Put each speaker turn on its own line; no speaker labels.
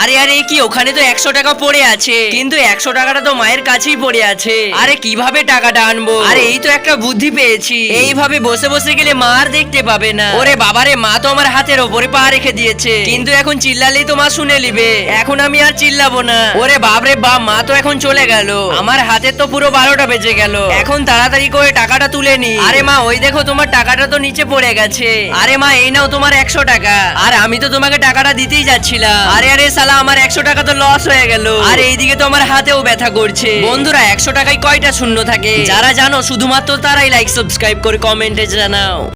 আরে আরে কি ওখানে তো 100 টাকা পড়ে আছে, কিন্তু 100 টাকাটা তো মায়ের কাছেই পড়ে আছে। আরে কিভাবে টাকাটা আনবো? আরে এই তো একটা বুদ্ধি পেয়েছি, এইভাবে বসে বসে গেলে মা আর দেখতে পাবে না। ওরে বাবারে, মা তো আমার হাতের ওপরে পা রেখে দিয়েছে, কিন্তু এখন চিল্লালেই তো মা শুনে নিবে। এখন আমি আর চিল্লাবো না। ওরে বাপরে বাপ, মা তো এখন চলে গেল। আমার হাতে তো পুরো 12টা বেজে গেল। এখন তাড়াতাড়ি করে টাকাটা তুলে নি। আরে মা, ওই দেখো তোমার টাকাটা তো নিচে পড়ে গেছে। আরে মা, এই নাও তোমার 100 টাকা। আর আমি তো তোমাকে টাকাটা দিতেই যাচ্ছিলাম। আরে আরে শালা, আমার 100 টাকা তো লস হয়ে গেল। আর এইদিকে তো আমার হাতেও ব্যথা করছে। বন্ধুরা, 100 টাকায় কয়টা শূন্য থাকে? যারা জানো শুধুমাত্র তারাই লাইক সাবস্ক্রাইব করে কমেন্টে জানাও।